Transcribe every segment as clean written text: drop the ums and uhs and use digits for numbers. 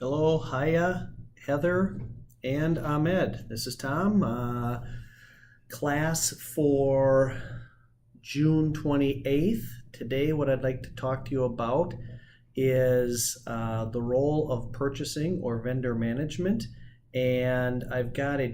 Hello, Haya, Heather, and Ahmed. This is Tom. Class for June 28th. Today, what I'd like to talk to you about is the role of purchasing or vendor management. And I've got a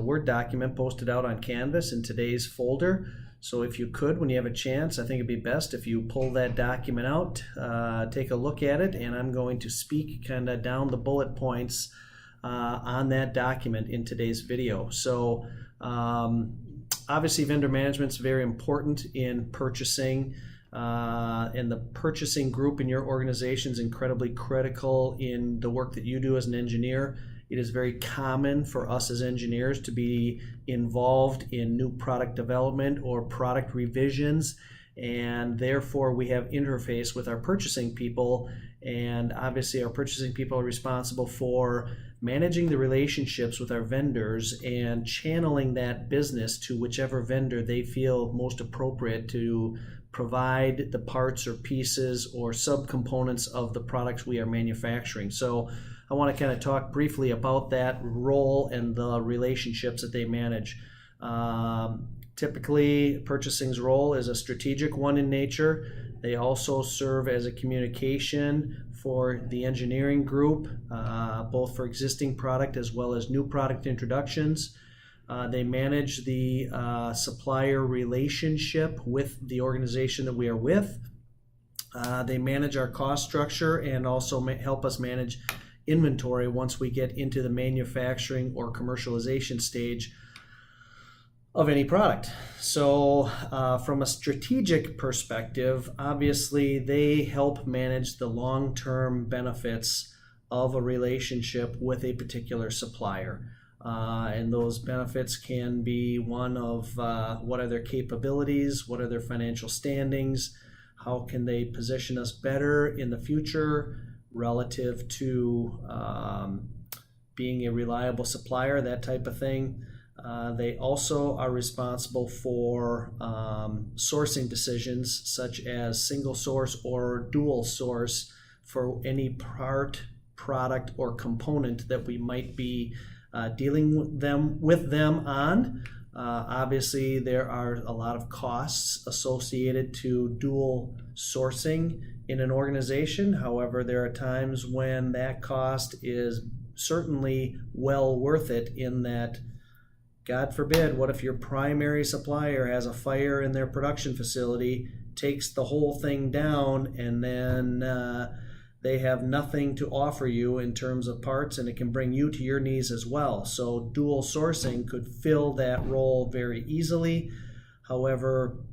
Word document posted out on Canvas in today's folder. So if you could, when you have a chance, I think it'd be best if you pull that document out, take a look at it, and I'm going to speak kind of down the bullet points on that document in today's video. So obviously vendor management is very important in purchasing, and the purchasing group in your organization is incredibly critical in the work that you do as an engineer. It is very common for us as engineers to be involved in new product development or product revisions, and therefore we have interface with our purchasing people, and obviously our purchasing people are responsible for managing the relationships with our vendors and channeling that business to whichever vendor they feel most appropriate to provide the parts or pieces or subcomponents of the products we are manufacturing. So I want to kind of talk briefly about that role and the relationships that they manage. Typically, purchasing's role is a strategic one in nature. They also serve as a communication for the engineering group, both for existing product as well as new product introductions. They manage the supplier relationship with the organization that we are with. They manage our cost structure and also help us manage inventory once we get into the manufacturing or commercialization stage of any product. So from a strategic perspective, obviously they help manage the long-term benefits of a relationship with a particular supplier. And those benefits can be one of what are their capabilities, what are their financial standings, how can they position us better in the future relative to being a reliable supplier, that type of thing. They also are responsible for sourcing decisions such as single source or dual source for any part, product, or component that we might be dealing with them on. Obviously, there are a lot of costs associated to dual sourcing in an organization. However, there are times when that cost is certainly well worth it, in that, God forbid, what if your primary supplier has a fire in their production facility, takes the whole thing down, and then they have nothing to offer you in terms of parts, and it can bring you to your knees as well. So dual sourcing could fill that role very easily. However,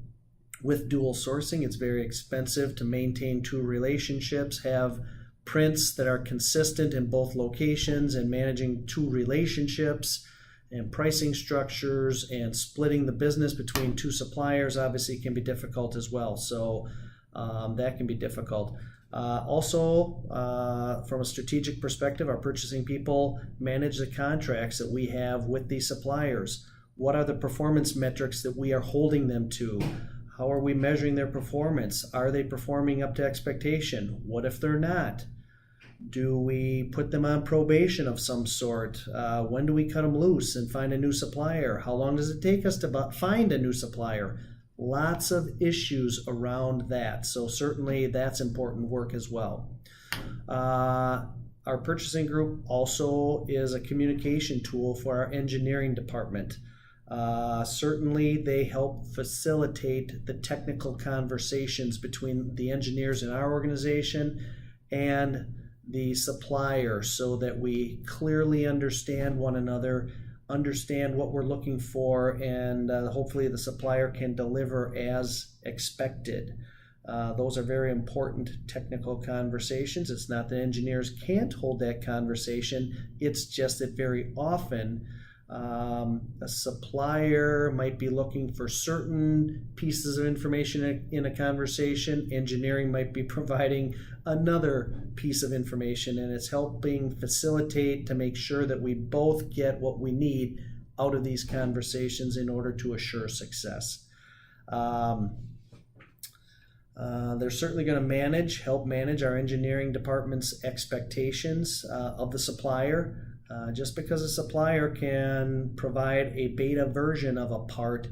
with dual sourcing, it's very expensive to maintain two relationships, have prints that are consistent in both locations, and managing two relationships and pricing structures and splitting the business between two suppliers obviously can be difficult as well. So that can be difficult. Also, from a strategic perspective, our purchasing people manage the contracts that we have with these suppliers. What are the performance metrics that we are holding them to? How are we measuring their performance? Are they performing up to expectation? What if they're not? Do we put them on probation of some sort? When do we cut them loose and find a new supplier? How long does it take us to find a new supplier? Lots of issues around that. So certainly that's important work as well. Our purchasing group also is a communication tool for our engineering department. Certainly they help facilitate the technical conversations between the engineers in our organization and the supplier, so that we clearly understand one another, understand what we're looking for, and hopefully the supplier can deliver as expected. Those are very important technical conversations. It's not that engineers can't hold that conversation, it's just that very often a supplier might be looking for certain pieces of information in a conversation. Engineering might be providing another piece of information, and it's helping facilitate to make sure that we both get what we need out of these conversations in order to assure success. They're certainly going to help manage our engineering department's expectations of the supplier. Just because a supplier can provide a beta version of a part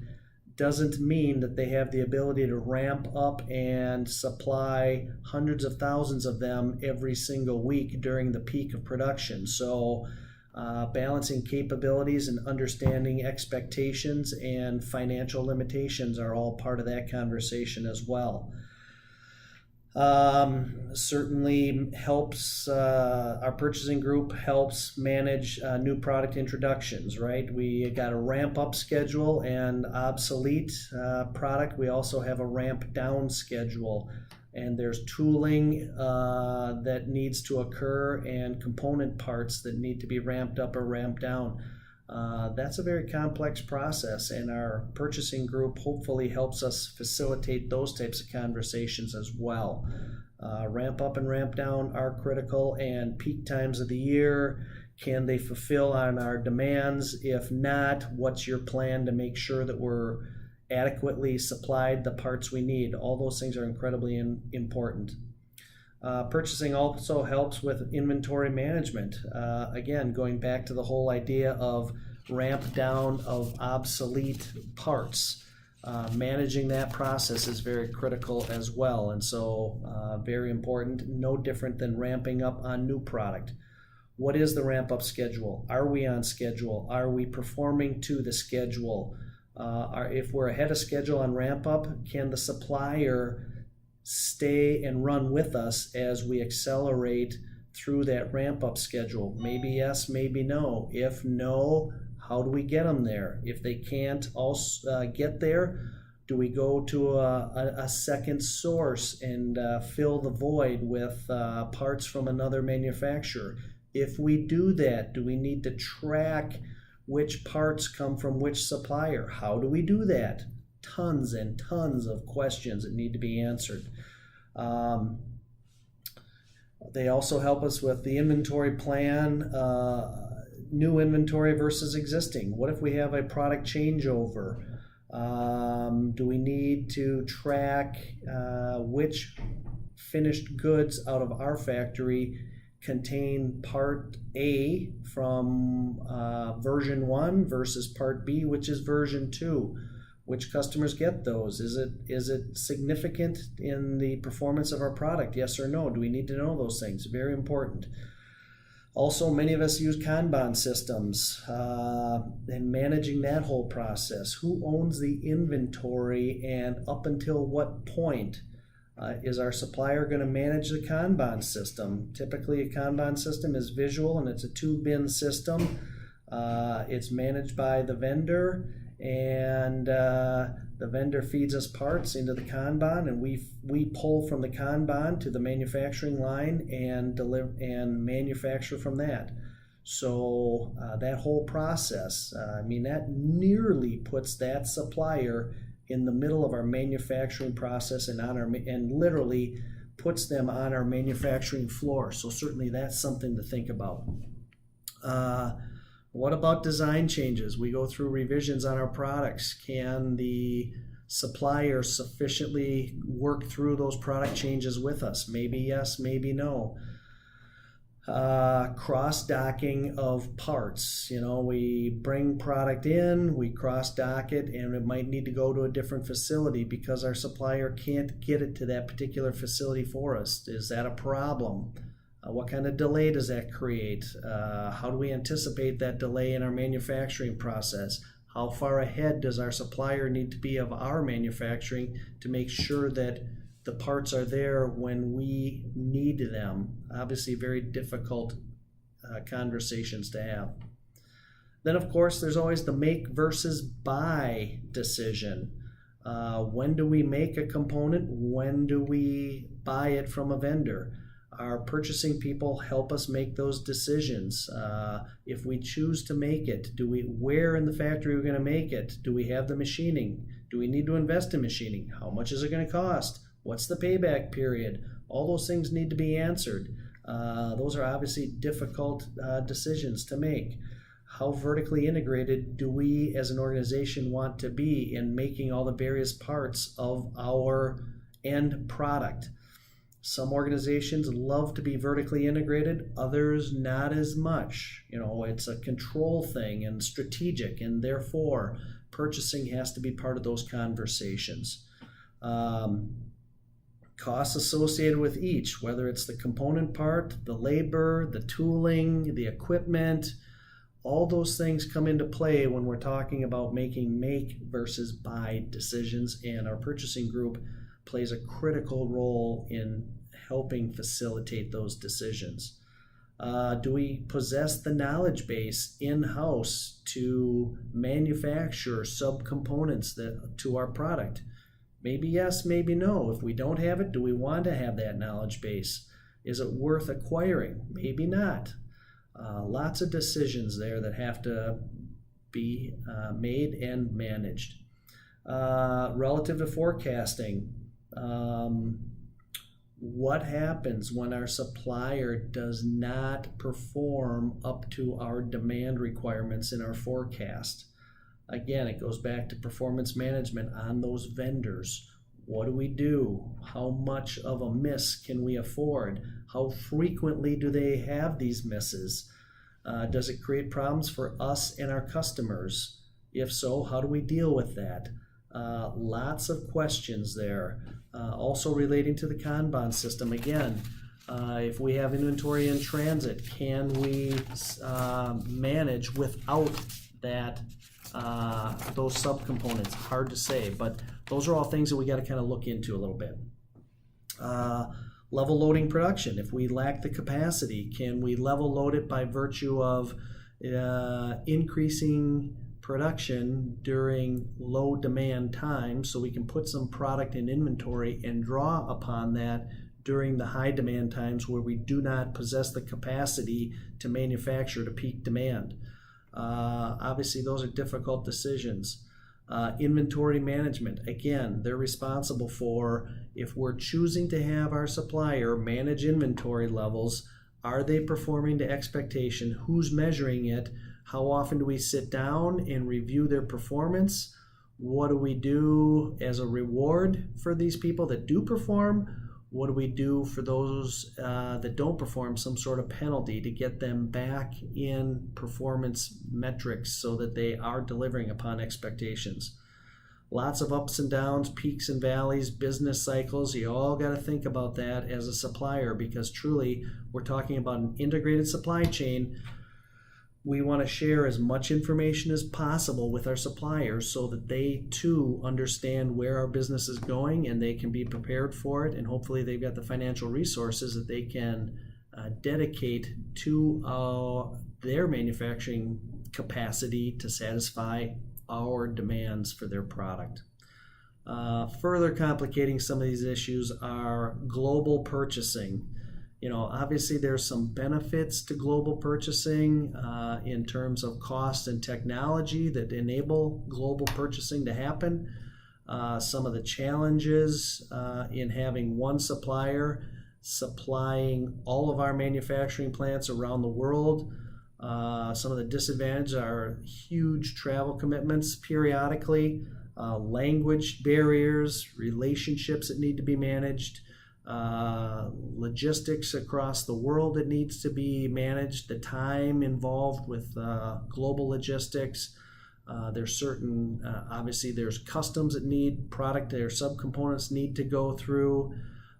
doesn't mean that they have the ability to ramp up and supply hundreds of thousands of them every single week during the peak of production. So balancing capabilities and understanding expectations and financial limitations are all part of that conversation as well. Certainly helps, our purchasing group helps manage new product introductions, right? We got a ramp up schedule and obsolete product. We also have a ramp down schedule, and there's tooling that needs to occur and component parts that need to be ramped up or ramped down. That's a very complex process, and our purchasing group hopefully helps us facilitate those types of conversations as well. Ramp up and ramp down are critical, and peak times of the year, can they fulfill on our demands? If not, what's your plan to make sure that we're adequately supplied the parts we need? All those things are incredibly important. Purchasing also helps with inventory management. Again, going back to the whole idea of ramp down of obsolete parts. Managing that process is very critical as well, and so very important, no different than ramping up on new product. What is the ramp up schedule? Are we on schedule? Are we performing to the schedule? If we're ahead of schedule on ramp up, can the supplier stay and run with us as we accelerate through that ramp up schedule? Maybe yes, maybe no. If no, how do we get them there? If they can't also get there, do we go to a second source and fill the void with parts from another manufacturer? If we do that, do we need to track which parts come from which supplier? How do we do that? Tons and tons of questions that need to be answered. They also help us with the inventory plan, new inventory versus existing. What if we have a product changeover? Do we need to track which finished goods out of our factory contain part A from version 1 versus part B, which is version 2? Which customers get those? Is it significant in the performance of our product? Yes or no? Do we need to know those things? Very important. Also, many of us use Kanban systems and managing that whole process. Who owns the inventory, and up until what point is our supplier going to manage the Kanban system? Typically, a Kanban system is visual, and it's a 2-bin system. It's managed by the vendor, and the vendor feeds us parts into the Kanban, and we pull from the Kanban to the manufacturing line and deliver and manufacture from that. So that whole process, that nearly puts that supplier in the middle of our manufacturing process and literally puts them on our manufacturing floor. So certainly that's something to think about. What about design changes? We go through revisions on our products. Can the supplier sufficiently work through those product changes with us? Maybe yes, maybe no. Cross-docking of parts. We bring product in, we cross-dock it, and it might need to go to a different facility because our supplier can't get it to that particular facility for us. Is that a problem? What kind of delay does that create? How do we anticipate that delay in our manufacturing process? How far ahead does our supplier need to be of our manufacturing to make sure that the parts are there when we need them? Obviously, very difficult conversations to have. Then, of course, there's always the make versus buy decision. When do we make a component? When do we buy it from a vendor? Our purchasing people help us make those decisions. If we choose to make it, where in the factory are we going to make it? Do we have the machining? Do we need to invest in machining? How much is it going to cost? What's the payback period? All those things need to be answered. Those are obviously difficult decisions to make. How vertically integrated do we as an organization want to be in making all the various parts of our end product. Some organizations love to be vertically integrated, others not as much. It's a control thing and strategic, and therefore purchasing has to be part of those conversations. Costs associated with each, whether it's the component part, the labor, the tooling, the equipment, all those things come into play when we're talking about making make versus buy decisions, and our purchasing group plays a critical role in helping facilitate those decisions. Do we possess the knowledge base in-house to manufacture subcomponents to our product? Maybe yes, maybe no. If we don't have it, do we want to have that knowledge base? Is it worth acquiring? Maybe not. Lots of decisions there that have to be made and managed. Relative to forecasting, what happens when our supplier does not perform up to our demand requirements in our forecast? Again, it goes back to performance management on those vendors. What do we do? How much of a miss can we afford? How frequently do they have these misses? Does it create problems for us and our customers? If so, how do we deal with that? Lots of questions there. Also relating to the Kanban system, again, if we have inventory in transit, can we manage without that those subcomponents? Hard to say, but those are all things that we got to kind of look into a little bit. Level loading production. If we lack the capacity, can we level load it by virtue of increasing production during low demand times, so we can put some product in inventory and draw upon that during the high demand times where we do not possess the capacity to manufacture to peak demand? Obviously, those are difficult decisions. Inventory management, again, they're responsible for, if we're choosing to have our supplier manage inventory levels, are they performing to expectation? Who's measuring it? How often do we sit down and review their performance? What do we do as a reward for these people that do perform? What do we do for those that don't perform, some sort of penalty to get them back in performance metrics so that they are delivering upon expectations? Lots of ups and downs, peaks and valleys, business cycles. You all got to think about that as a supplier, because truly we're talking about an integrated supply chain. We want to share as much information as possible with our suppliers so that they too understand where our business is going and they can be prepared for it, and hopefully they've got the financial resources that they can dedicate to their manufacturing capacity to satisfy our demands for their product. Further complicating some of these issues are global purchasing. Obviously there's some benefits to global purchasing in terms of cost and technology that enable global purchasing to happen. Some of the challenges in having one supplier supplying all of our manufacturing plants around the world. Some of the disadvantages are huge travel commitments periodically, language barriers, relationships that need to be managed, logistics across the world that needs to be managed, the time involved with global logistics. There's certain, obviously there's customs that their subcomponents need to go through.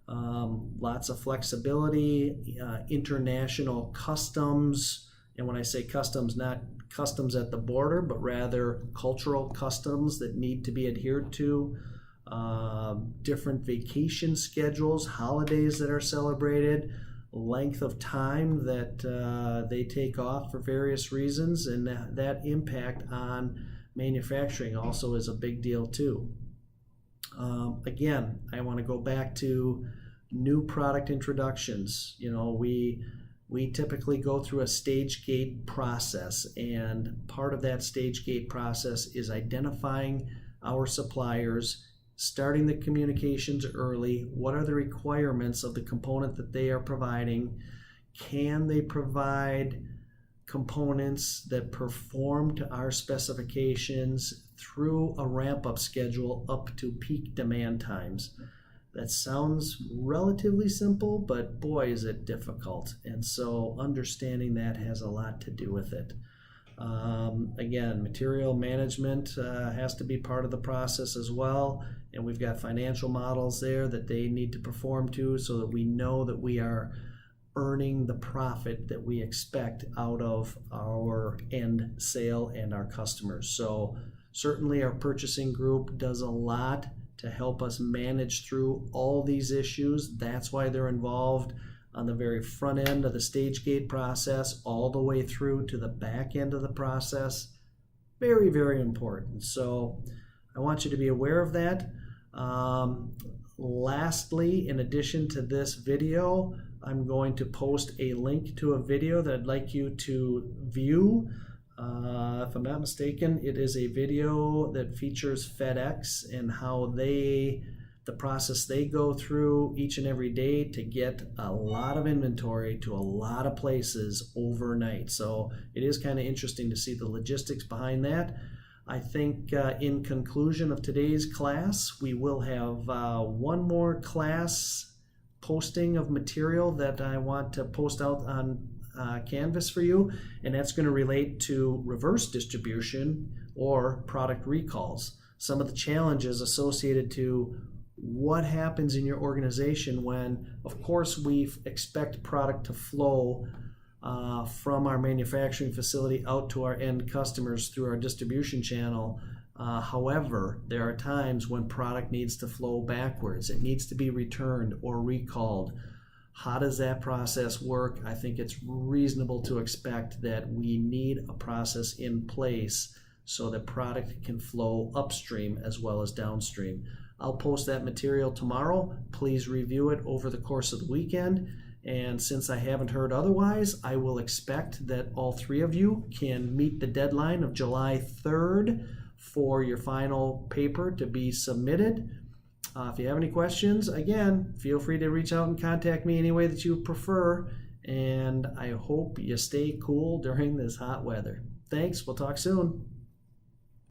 Lots of flexibility, international customs. And when I say customs, not customs at the border, but rather cultural customs that need to be adhered to. Different vacation schedules, holidays that are celebrated, length of time that they take off for various reasons, and that impact on manufacturing also is a big deal too. Again, I want to go back to new product introductions. We typically go through a stage gate process, and part of that stage gate process is identifying our suppliers, starting the communications early. What are the requirements of the component that they are providing? Can they provide components that perform to our specifications through a ramp-up schedule up to peak demand times? That sounds relatively simple, but boy, is it difficult. And so understanding that has a lot to do with it. Again, material management has to be part of the process as well. And we've got financial models there that they need to perform to so that we know that we are earning the profit that we expect out of our end sale and our customers. So certainly our purchasing group does a lot to help us manage through all these issues. That's why they're involved on the very front end of the stage gate process all the way through to the back end of the process. Very, very important. So I want you to be aware of that. Lastly, in addition to this video, I'm going to post a link to a video that I'd like you to view. If I'm not mistaken, it is a video that features FedEx and how the process they go through each and every day to get a lot of inventory to a lot of places overnight. So it is kind of interesting to see the logistics behind that. I think in conclusion of today's class, we will have one more class posting of material that I want to post out on Canvas for you, and that's going to relate to reverse distribution or product recalls. Some of the challenges associated to what happens in your organization when, of course, we expect product to flow from our manufacturing facility out to our end customers through our distribution channel. However, there are times when product needs to flow backwards. It needs to be returned or recalled. How does that process work? I think it's reasonable to expect that we need a process in place so that product can flow upstream as well as downstream. I'll post that material tomorrow. Please review it over the course of the weekend. And since I haven't heard otherwise, I will expect that all three of you can meet the deadline of July 3rd for your final paper to be submitted. If you have any questions, again, feel free to reach out and contact me any way that you prefer. And I hope you stay cool during this hot weather. Thanks. We'll talk soon.